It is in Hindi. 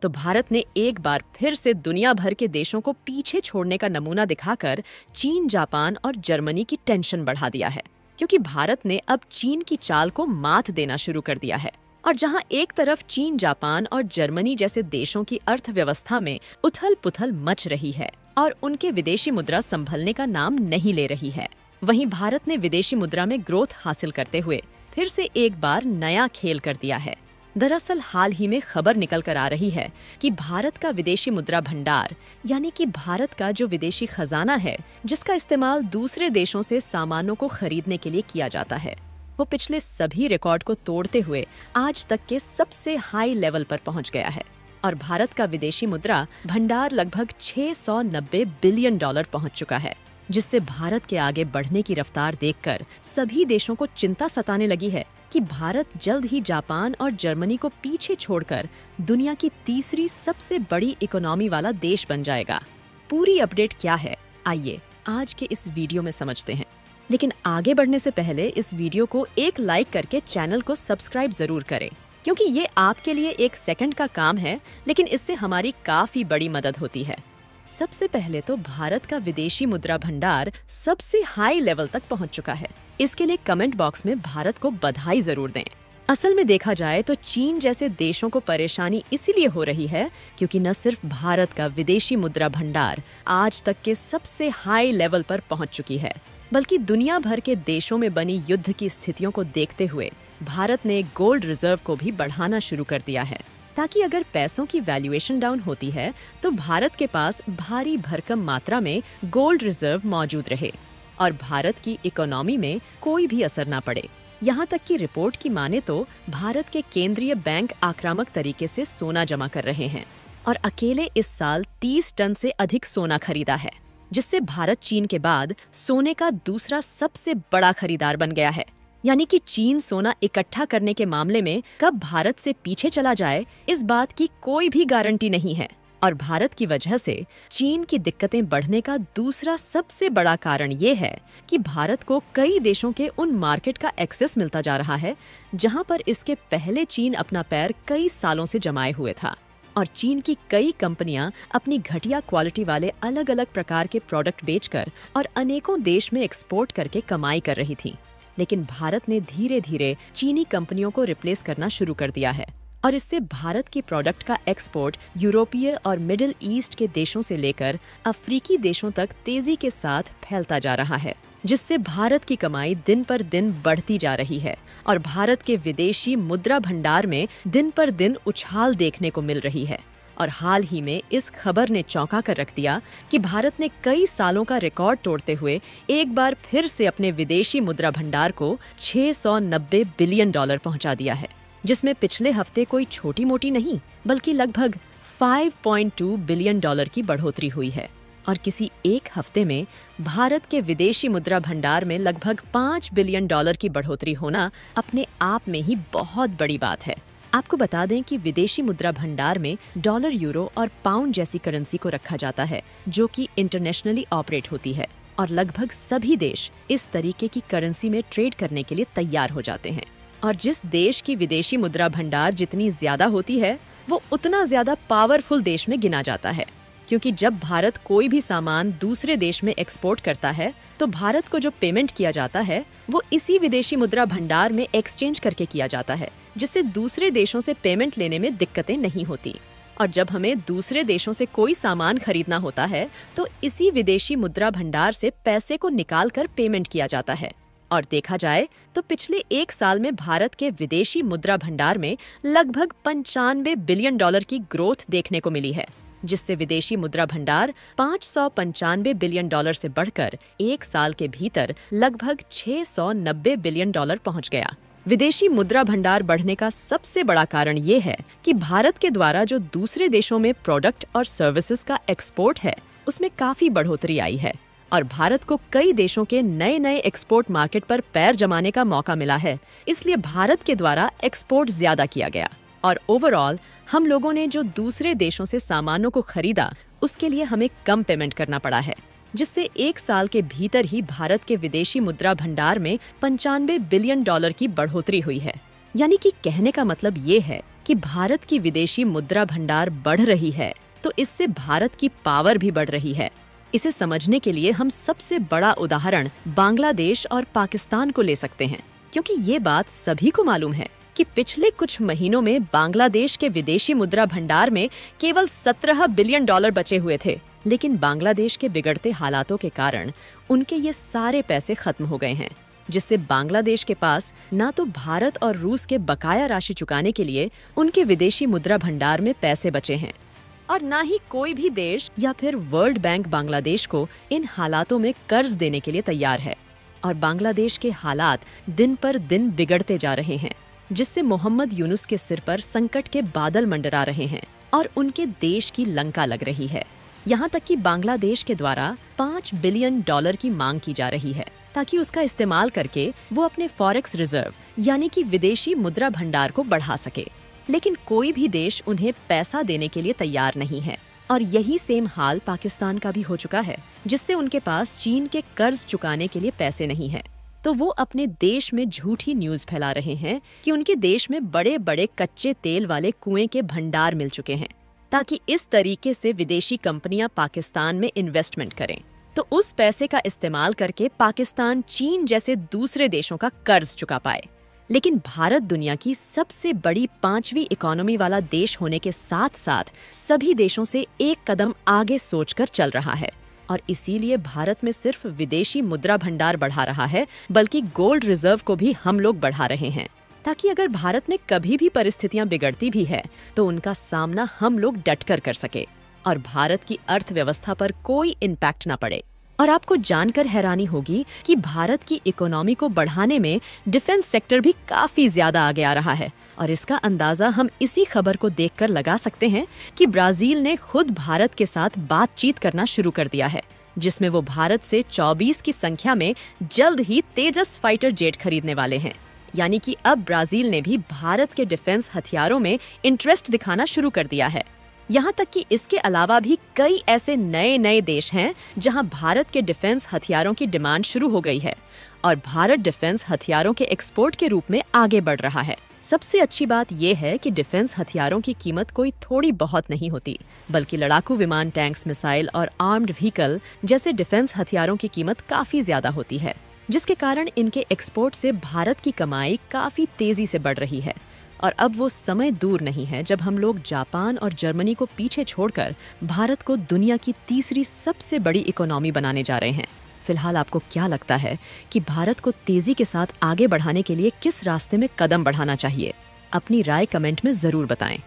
तो भारत ने एक बार फिर से दुनिया भर के देशों को पीछे छोड़ने का नमूना दिखाकर चीन, जापान और जर्मनी की टेंशन बढ़ा दिया है, क्योंकि भारत ने अब चीन की चाल को मात देना शुरू कर दिया है। और जहां एक तरफ चीन, जापान और जर्मनी जैसे देशों की अर्थव्यवस्था में उथल-पुथल मच रही है और उनके विदेशी मुद्रा संभलने का नाम नहीं ले रही है, वहीं भारत ने विदेशी मुद्रा में ग्रोथ हासिल करते हुए फिर से एक बार नया खेल कर दिया है। दरअसल हाल ही में खबर निकल कर आ रही है कि भारत का विदेशी मुद्रा भंडार, यानी कि भारत का जो विदेशी खजाना है जिसका इस्तेमाल दूसरे देशों से सामानों को खरीदने के लिए किया जाता है, वो पिछले सभी रिकॉर्ड को तोड़ते हुए आज तक के सबसे हाई लेवल पर पहुंच गया है और भारत का विदेशी मुद्रा भंडार लगभग $690 बिलियन पहुंच चुका है, जिससे भारत के आगे बढ़ने की रफ्तार देखकर सभी देशों को चिंता सताने लगी है कि भारत जल्द ही जापान और जर्मनी को पीछे छोड़कर दुनिया की तीसरी सबसे बड़ी इकोनॉमी वाला देश बन जाएगा। पूरी अपडेट क्या है, आइए आज के इस वीडियो में समझते हैं। लेकिन आगे बढ़ने से पहले इस वीडियो को एक लाइक करके चैनल को सब्सक्राइब जरूर करें, क्योंकि ये आपके लिए 1 सेकंड का काम है, लेकिन इससे हमारी काफी बड़ी मदद होती है। सबसे पहले तो भारत का विदेशी मुद्रा भंडार सबसे हाई लेवल तक पहुंच चुका है। इसके लिए कमेंट बॉक्स में भारत को बधाई जरूर दें। असल में देखा जाए तो चीन जैसे देशों को परेशानी इसीलिए हो रही है क्योंकि न सिर्फ भारत का विदेशी मुद्रा भंडार आज तक के सबसे हाई लेवल पर पहुंच चुकी है, बल्कि दुनिया भर के देशों में बनी युद्ध की स्थितियों को देखते हुए भारत ने गोल्ड रिजर्व को भी बढ़ाना शुरू कर दिया है, ताकि अगर पैसों की वैल्यूएशन डाउन होती है तो भारत के पास भारी भरकम मात्रा में गोल्ड रिजर्व मौजूद रहे और भारत की इकोनॉमी में कोई भी असर ना पड़े। यहाँ तक कि रिपोर्ट की माने तो भारत के केंद्रीय बैंक आक्रामक तरीके से सोना जमा कर रहे हैं और अकेले इस साल 30 टन से अधिक सोना खरीदा है, जिससे भारत चीन के बाद सोने का दूसरा सबसे बड़ा खरीदार बन गया है। यानी कि चीन सोना इकट्ठा करने के मामले में कब भारत से पीछे चला जाए, इस बात की कोई भी गारंटी नहीं है। और भारत की वजह से चीन की दिक्कतें बढ़ने का दूसरा सबसे बड़ा कारण ये है कि भारत को कई देशों के उन मार्केट का एक्सेस मिलता जा रहा है जहां पर इसके पहले चीन अपना पैर कई सालों से जमाए हुए था और चीन की कई कंपनियां अपनी घटिया क्वालिटी वाले अलग अलग प्रकार के प्रोडक्ट बेचकर और अनेकों देश में एक्सपोर्ट करके कमाई कर रही थीं। लेकिन भारत ने धीरे धीरे चीनी कंपनियों को रिप्लेस करना शुरू कर दिया है और इससे भारत की प्रोडक्ट का एक्सपोर्ट यूरोपीय और मिडिल ईस्ट के देशों से लेकर अफ्रीकी देशों तक तेजी के साथ फैलता जा रहा है, जिससे भारत की कमाई दिन पर दिन बढ़ती जा रही है और भारत के विदेशी मुद्रा भंडार में दिन पर दिन उछाल देखने को मिल रही है। और हाल ही में इस खबर ने चौंका कर रख दिया कि भारत ने कई सालों का रिकॉर्ड तोड़ते हुए एक बार फिर से अपने विदेशी मुद्रा भंडार को $690 बिलियन पहुंचा दिया है, जिसमें पिछले हफ्ते कोई छोटी मोटी नहीं बल्कि लगभग $5.2 बिलियन की बढ़ोतरी हुई है। और किसी एक हफ्ते में भारत के विदेशी मुद्रा भंडार में लगभग $5 बिलियन की बढ़ोतरी होना अपने आप में ही बहुत बड़ी बात है। आपको बता दें कि विदेशी मुद्रा भंडार में डॉलर, यूरो और पाउंड जैसी करेंसी को रखा जाता है जो कि इंटरनेशनली ऑपरेट होती है और लगभग सभी देश इस तरीके की करेंसी में ट्रेड करने के लिए तैयार हो जाते हैं। और जिस देश की विदेशी मुद्रा भंडार जितनी ज्यादा होती है वो उतना ज्यादा पावरफुल देश में गिना जाता है, क्योंकि जब भारत कोई भी सामान दूसरे देश में एक्सपोर्ट करता है तो भारत को जो पेमेंट किया जाता है वो इसी विदेशी मुद्रा भंडार में एक्सचेंज करके किया जाता है, जिससे दूसरे देशों से पेमेंट लेने में दिक्कतें नहीं होती। और जब हमें दूसरे देशों से कोई सामान खरीदना होता है तो इसी विदेशी मुद्रा भंडार से पैसे को निकाल कर पेमेंट किया जाता है। और देखा जाए तो पिछले 1 साल में भारत के विदेशी मुद्रा भंडार में लगभग $95 बिलियन की ग्रोथ देखने को मिली है, जिससे विदेशी मुद्रा भंडार $595 बिलियन से बढ़कर 1 साल के भीतर लगभग $690 बिलियन पहुंच गया। विदेशी मुद्रा भंडार बढ़ने का सबसे बड़ा कारण ये है कि भारत के द्वारा जो दूसरे देशों में प्रोडक्ट और सर्विसेज का एक्सपोर्ट है उसमें काफी बढ़ोतरी आई है और भारत को कई देशों के नए नए एक्सपोर्ट मार्केट पर पैर जमाने का मौका मिला है। इसलिए भारत के द्वारा एक्सपोर्ट ज्यादा किया गया और ओवरऑल हम लोगों ने जो दूसरे देशों से सामानों को खरीदा उसके लिए हमें कम पेमेंट करना पड़ा है, जिससे 1 साल के भीतर ही भारत के विदेशी मुद्रा भंडार में $95 बिलियन की बढ़ोतरी हुई है। यानी कि कहने का मतलब ये है कि भारत की विदेशी मुद्रा भंडार बढ़ रही है, तो इससे भारत की पावर भी बढ़ रही है। इसे समझने के लिए हम सबसे बड़ा उदाहरण बांग्लादेश और पाकिस्तान को ले सकते हैं, क्योंकि ये बात सभी को मालूम है कि पिछले कुछ महीनों में बांग्लादेश के विदेशी मुद्रा भंडार में केवल 17 बिलियन डॉलर बचे हुए थे। लेकिन बांग्लादेश के बिगड़ते हालातों के कारण उनके ये सारे पैसे खत्म हो गए हैं, जिससे बांग्लादेश के पास ना तो भारत और रूस के बकाया राशि चुकाने के लिए उनके विदेशी मुद्रा भंडार में पैसे बचे हैं, और ना ही कोई भी देश या फिर वर्ल्ड बैंक बांग्लादेश को इन हालातों में कर्ज देने के लिए तैयार है। और बांग्लादेश के हालात दिन पर दिन बिगड़ते जा रहे हैं, जिससे मोहम्मद यूनुस के सिर पर संकट के बादल मंडरा रहे हैं और उनके देश की लंका लग रही है। यहाँ तक कि बांग्लादेश के द्वारा 5 बिलियन डॉलर की मांग की जा रही है, ताकि उसका इस्तेमाल करके वो अपने फॉरेक्स रिजर्व यानी कि विदेशी मुद्रा भंडार को बढ़ा सके। लेकिन कोई भी देश उन्हें पैसा देने के लिए तैयार नहीं है, और यही सेम हाल पाकिस्तान का भी हो चुका है, जिससे उनके पास चीन के कर्ज चुकाने के लिए पैसे नहीं है। तो वो अपने देश में झूठी न्यूज़ फैला रहे हैं कि उनके देश में बड़े बड़े कच्चे तेल वाले कुएं के भंडार मिल चुके हैं, ताकि इस तरीके से विदेशी कंपनियां पाकिस्तान में इन्वेस्टमेंट करें, तो उस पैसे का इस्तेमाल करके पाकिस्तान चीन जैसे दूसरे देशों का कर्ज चुका पाए। लेकिन भारत दुनिया की सबसे बड़ी 5वीं इकोनॉमी वाला देश होने के साथ साथ सभी देशों से एक कदम आगे सोचकर चल रहा है, और इसीलिए भारत में सिर्फ विदेशी मुद्रा भंडार बढ़ा रहा है, बल्कि गोल्ड रिजर्व को भी हम लोग बढ़ा रहे हैं, ताकि अगर भारत में कभी भी परिस्थितियां बिगड़ती भी है तो उनका सामना हम लोग डटकर कर सके और भारत की अर्थव्यवस्था पर कोई इम्पैक्ट ना पड़े। और आपको जानकर हैरानी होगी कि भारत की इकोनॉमी को बढ़ाने में डिफेंस सेक्टर भी काफी ज्यादा आगे आ रहा है, और इसका अंदाजा हम इसी खबर को देखकर लगा सकते हैं कि ब्राजील ने खुद भारत के साथ बातचीत करना शुरू कर दिया है, जिसमें वो भारत से 24 की संख्या में जल्द ही तेजस फाइटर जेट खरीदने वाले हैं। यानी कि अब ब्राजील ने भी भारत के डिफेंस हथियारों में इंटरेस्ट दिखाना शुरू कर दिया है। यहाँ तक कि इसके अलावा भी कई ऐसे नए नए देश हैं जहाँ भारत के डिफेंस हथियारों की डिमांड शुरू हो गई है, और भारत डिफेंस हथियारों के एक्सपोर्ट के रूप में आगे बढ़ रहा है। सबसे अच्छी बात यह है कि डिफेंस हथियारों की कीमत कोई थोड़ी बहुत नहीं होती, बल्कि लड़ाकू विमान, टैंक्स, मिसाइल और आर्म्ड व्हीकल जैसे डिफेंस हथियारों की कीमत काफी ज्यादा होती है, जिसके कारण इनके एक्सपोर्ट से भारत की कमाई काफी तेजी से बढ़ रही है। और अब वो समय दूर नहीं है जब हम लोग जापान और जर्मनी को पीछे छोड़कर भारत को दुनिया की तीसरी सबसे बड़ी इकोनॉमी बनाने जा रहे हैं। फिलहाल आपको क्या लगता है कि भारत को तेजी के साथ आगे बढ़ाने के लिए किस रास्ते में कदम बढ़ाना चाहिए? अपनी राय कमेंट में जरूर बताएं।